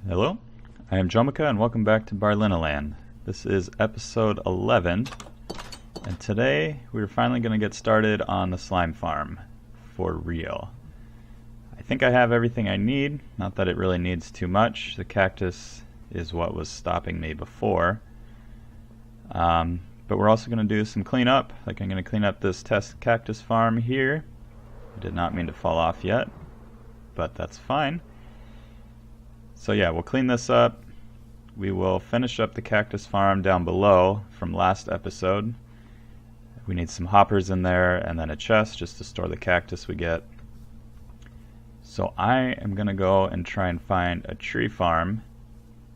Hello, I am Jomika and welcome back to Barlynaland. This is episode 11, and today we're finally going to get started on the slime farm for real. I think I have everything I need, not that it really needs too much. The cactus is what was stopping me before. But we're also going to do some cleanup. Like, I'm going to clean up this test cactus farm here. I did not mean to fall off yet, but that's fine. So yeah, we'll clean this up. We will finish up the cactus farm down below from last episode. We need some hoppers in there and then a chest just to store the cactus we get. So I am going to go and try and find a tree farm.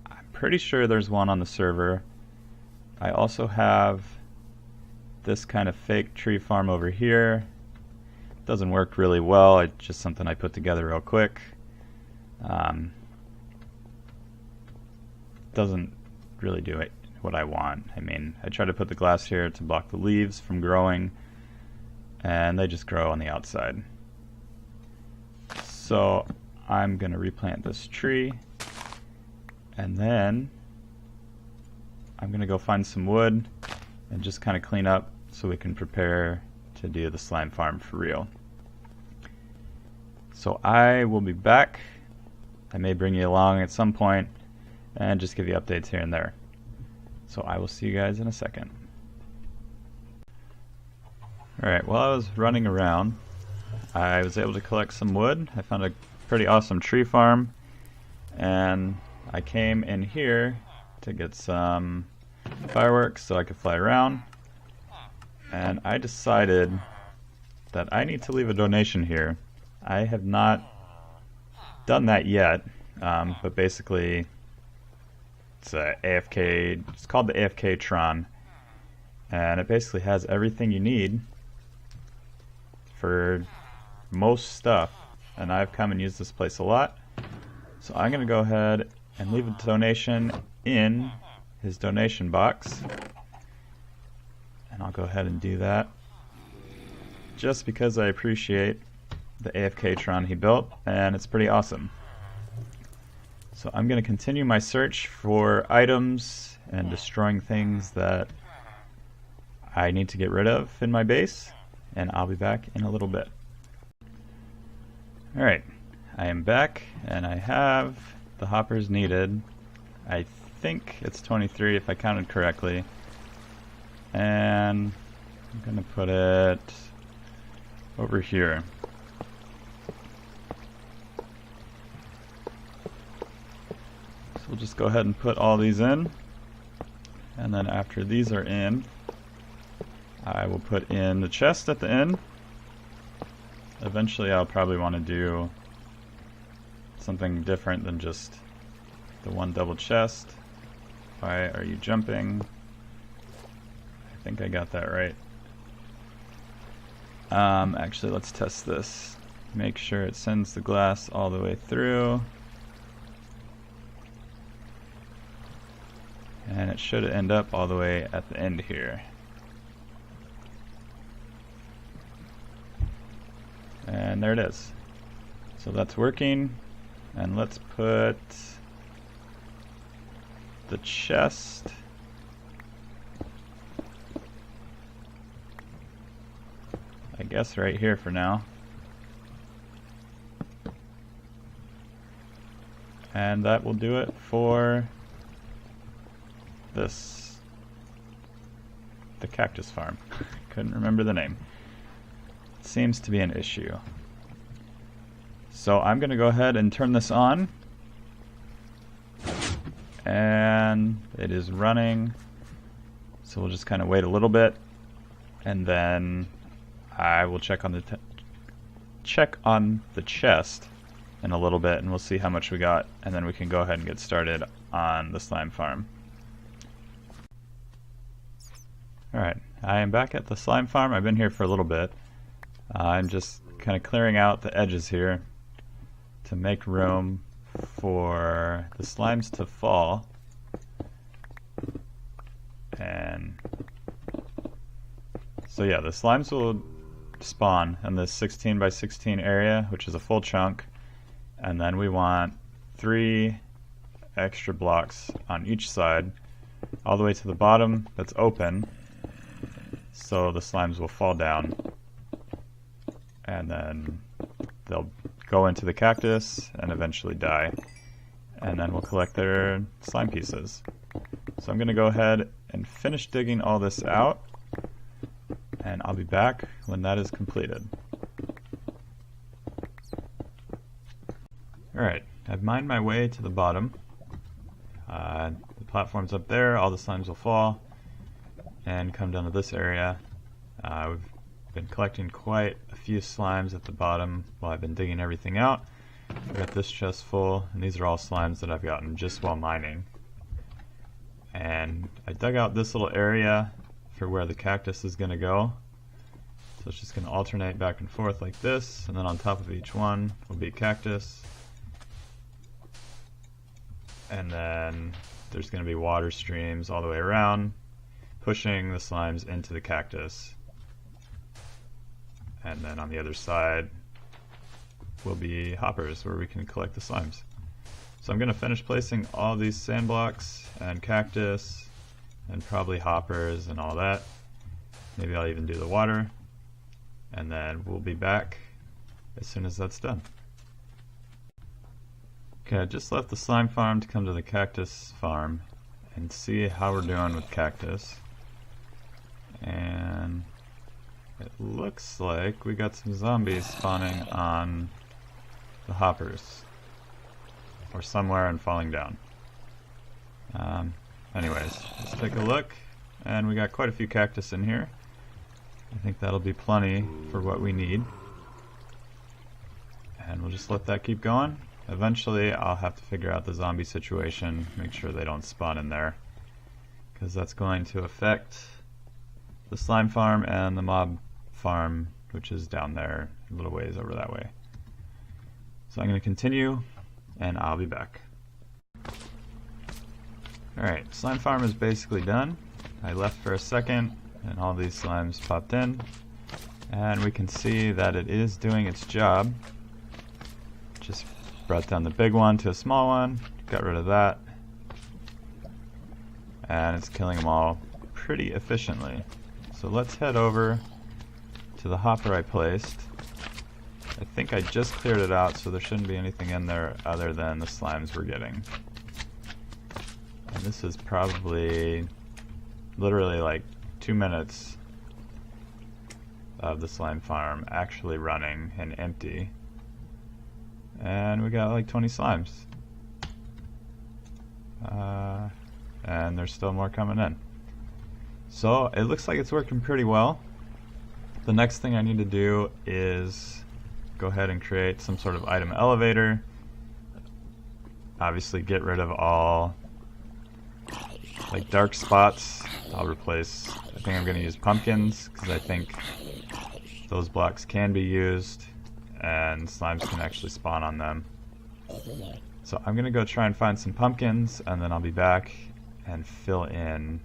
I'm pretty sure there's one on the server. I also have this kind of fake tree farm over here. It doesn't work really well. It's just something I put together real quick. Doesn't really do it what I want. I mean, I try to put the glass here to block the leaves from growing, and they just grow on the outside. So I'm going to replant this tree, and then I'm going to go find some wood and just kind of clean up so we can prepare to do the slime farm for real. So I will be back. I may bring you along at some point and just give you updates here and there. So I will see you guys in a second. Alright, while I was running around, I was able to collect some wood. I found a pretty awesome tree farm, and I came in here to get some fireworks so I could fly around, and I decided that I need to leave a donation here. I have not done that yet, but basically it's a AFK, it's called the AFK Tron, and it basically has everything you need for most stuff, and I've come and used this place a lot, so I'm going to go ahead and leave a donation in his donation box, and I'll go ahead and do that just because I appreciate the AFK Tron he built, and it's pretty awesome. So I'm going to continue my search for items and destroying things that I need to get rid of in my base, and I'll be back in a little bit. Alright, I am back, and I have the hoppers needed. I think it's 23 if I counted correctly, and I'm going to put it over here. We'll just go ahead and put all these in, and then after these are in, I will put in the chest at the end. Eventually I'll probably want to do something different than just the one double chest. Why are you jumping? I think I got that right. Actually, let's test this. Make sure it sends the glass all the way through. And it should end up all the way at the end here. And there it is. So that's working. And let's put the chest I guess right here for now. And that will do it for the cactus farm. Couldn't remember the name. It seems to be an issue. So I'm going to go ahead and turn this on. And it is running. So we'll just kind of wait a little bit, and then I will check on the chest in a little bit, and we'll see how much we got, and then we can go ahead and get started on the slime farm. Alright, I am back at the slime farm. I've been here for a little bit. I'm just kind of clearing out the edges here to make room for the slimes to fall. And so yeah, the slimes will spawn in this 16 by 16 area, which is a full chunk, and then we want 3 extra blocks on each side all the way to the bottom that's open, so the slimes will fall down and then they'll go into the cactus and eventually die, and then we'll collect their slime pieces. So I'm going to go ahead and finish digging all this out, and I'll be back when that is completed. Alright, I've mined my way to the bottom. The platform's up there, all the slimes will fall and come down to this area. We've been collecting quite a few slimes at the bottom while I've been digging everything out. I've got this chest full, and these are all slimes that I've gotten just while mining. And I dug out this little area for where the cactus is going to go. So it's just going to alternate back and forth like this, and then on top of each one will be cactus. And then there's going to be water streams all the way around, pushing the slimes into the cactus. And then on the other side will be hoppers where we can collect the slimes. So I'm going to finish placing all these sand blocks and cactus and probably hoppers and all that. Maybe I'll even do the water. And then we'll be back as soon as that's done. Okay, I just left the slime farm to come to the cactus farm and see how we're doing with cactus. And it looks like we got some zombies spawning on the hoppers, or somewhere and falling down. Anyways, let's take a look, and we got quite a few cactus in here. I think that'll be plenty for what we need. And we'll just let that keep going. Eventually I'll have to figure out the zombie situation, make sure they don't spawn in there, because that's going to affect the slime farm and the mob farm, which is down there a little ways over that way. So I'm going to continue, and I'll be back. Alright, slime farm is basically done. I left for a second, and all these slimes popped in, and we can see that it is doing its job. Just brought down the big one to a small one, got rid of that, and it's killing them all pretty efficiently. So let's head over to the hopper I placed. I think I just cleared it out, so there shouldn't be anything in there other than the slimes we're getting. And this is probably literally like 2 minutes of the slime farm actually running and empty. And we got like 20 slimes. And there's still more coming in. So it looks like it's working pretty well. The next thing I need to do is go ahead and create some sort of item elevator. Obviously get rid of all like dark spots. I'll replace, I think I'm going to use pumpkins, because I think those blocks can be used and slimes can actually spawn on them. So I'm going to go try and find some pumpkins, and then I'll be back and fill in,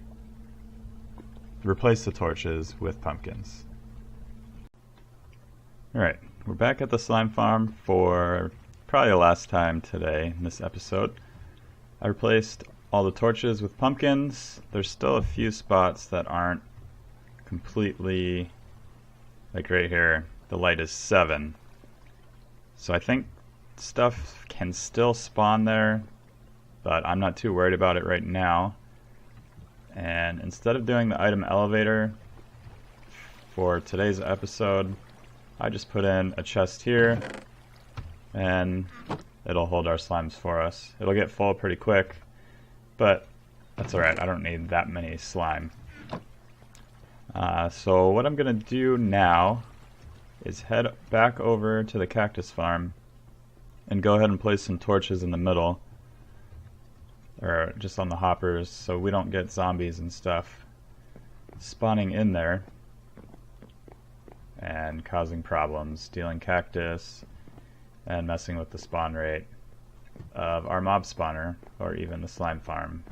replace the torches with pumpkins. Alright, we're back at the slime farm for probably the last time today in this episode. I replaced all the torches with pumpkins. There's still a few spots that aren't completely, like right here, the light is 7. So I think stuff can still spawn there, but I'm not too worried about it right now. And instead of doing the item elevator for today's episode, I just put in a chest here, and it'll hold our slimes for us. It'll get full pretty quick, but that's alright, I don't need that many slime. So what I'm going to do now is head back over to the cactus farm and go ahead and place some torches in the middle, or just on the hoppers, so we don't get zombies and stuff spawning in there and causing problems, stealing cactus, and messing with the spawn rate of our mob spawner, or even the slime farm.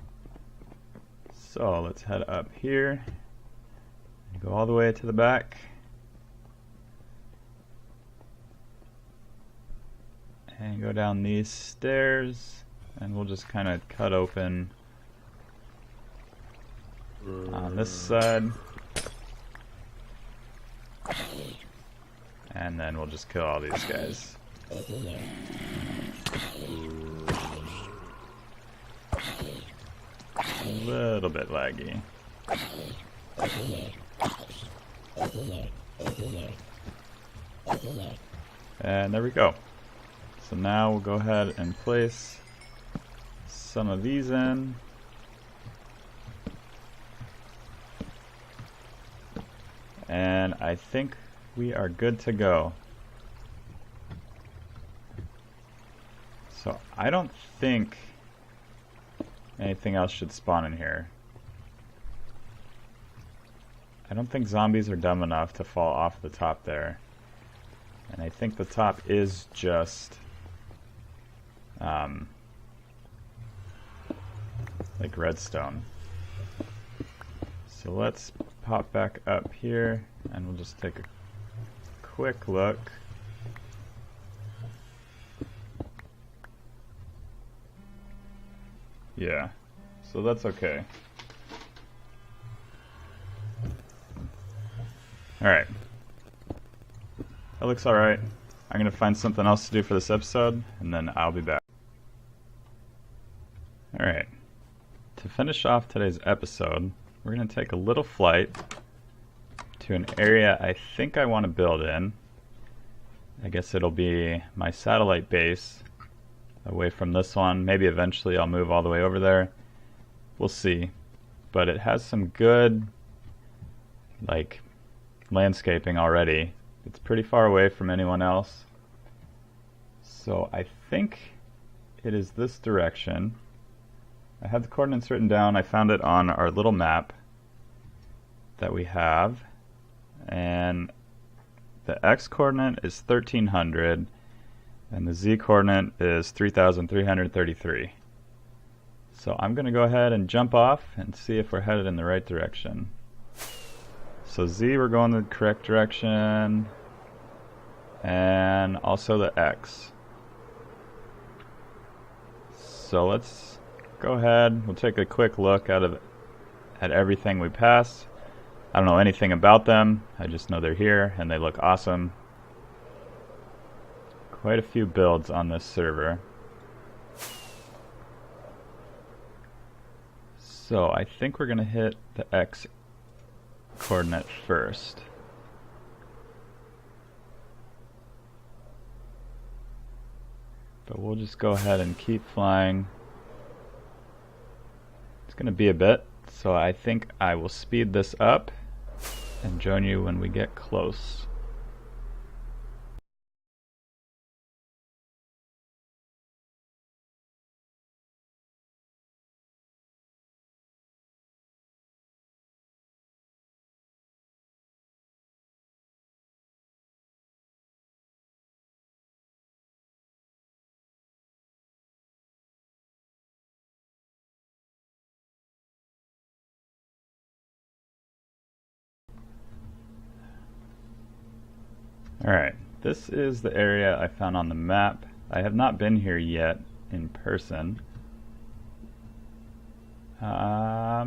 So let's head up here and go all the way to the back. And go down these stairs, and we'll just kind of cut open on this side. And then we'll just kill all these guys. A little bit laggy. And there we go. So now we'll go ahead and place some of these in. And I think we are good to go. So I don't think anything else should spawn in here. I don't think zombies are dumb enough to fall off the top there. And I think the top is just like redstone. So let's pop back up here and we'll just take a quick look. Yeah, so that's okay. Alright. That looks alright. I'm gonna find something else to do for this episode, and then I'll be back. Alright. To finish off today's episode, we're gonna take a little flight to an area I think I want to build in. I guess it'll be my satellite base away from this one. Maybe eventually I'll move all the way over there. We'll see. But it has some good like landscaping already. It's pretty far away from anyone else. So I think it is this direction. I have the coordinates written down. I found it on our little map that we have. And the X coordinate is 1300 and the Z coordinate is 3333. So I'm going to go ahead and jump off and see if we're headed in the right direction. So Z, we're going the correct direction, and also the X. So let's go ahead, we'll take a quick look at everything we passed. I don't know anything about them, I just know they're here and they look awesome. Quite a few builds on this server. So I think we're going to hit the X coordinate first. But we'll just go ahead and keep flying. It's going to be a bit, so I think I will speed this up and join you when we get close. Alright, this is the area I found on the map. I have not been here yet in person. I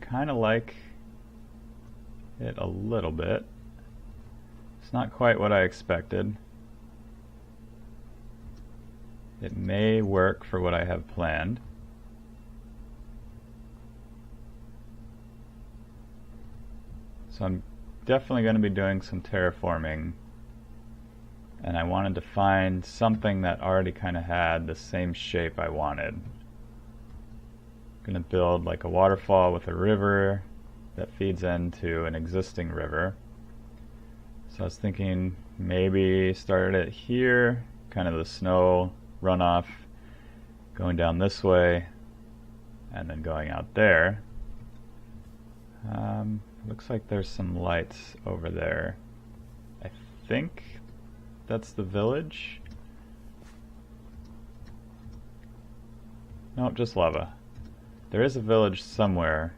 kind of like it a little bit. It's not quite what I expected. It may work for what I have planned. So I'm definitely going to be doing some terraforming, and I wanted to find something that already kind of had the same shape I wanted. I'm going to build like a waterfall with a river that feeds into an existing river. So I was thinking maybe start it here, kind of the snow runoff going down this way and then going out there. Looks like there's some lights over there. I think that's the village. Nope, just lava. There is a village somewhere.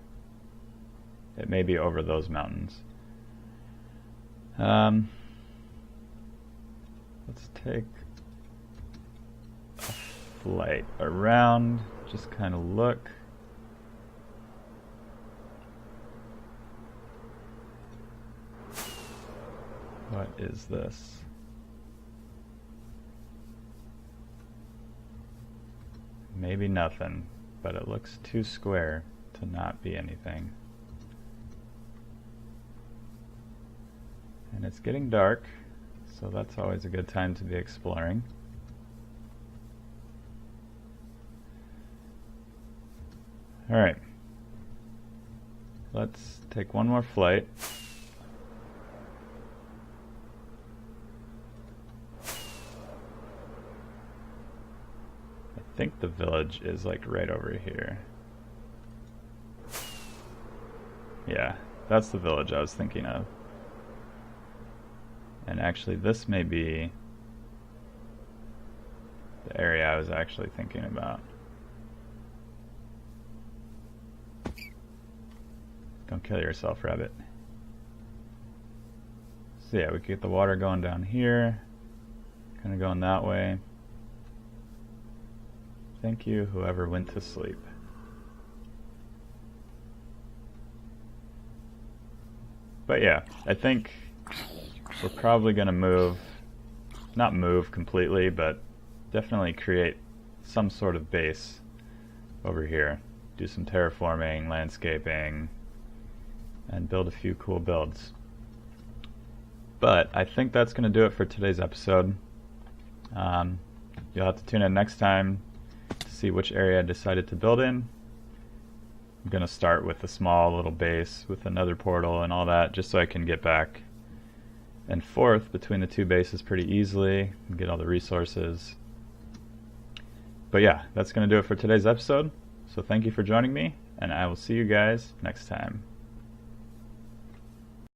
It may be over those mountains. let's take a flight around, just kind of look. What is this? Maybe nothing, but it looks too square to not be anything. And it's getting dark, so that's always a good time to be exploring. Alright, let's take one more flight. I think the village is like right over here. Yeah, that's the village I was thinking of. And actually this may be the area I was actually thinking about. Don't kill yourself, rabbit. So yeah, we could get the water going down here, kind of going that way. Thank you, whoever went to sleep. But yeah, I think we're probably going to move, not move completely, but definitely create some sort of base over here. Do some terraforming, landscaping, and build a few cool builds. But I think that's going to do it for today's episode. You'll have to tune in next time to see which area I decided to build in. I'm going to start with a small little base with another portal and all that, just so I can get back and forth between the two bases pretty easily and get all the resources. But yeah, that's going to do it for today's episode. So thank you for joining me, and I will see you guys next time.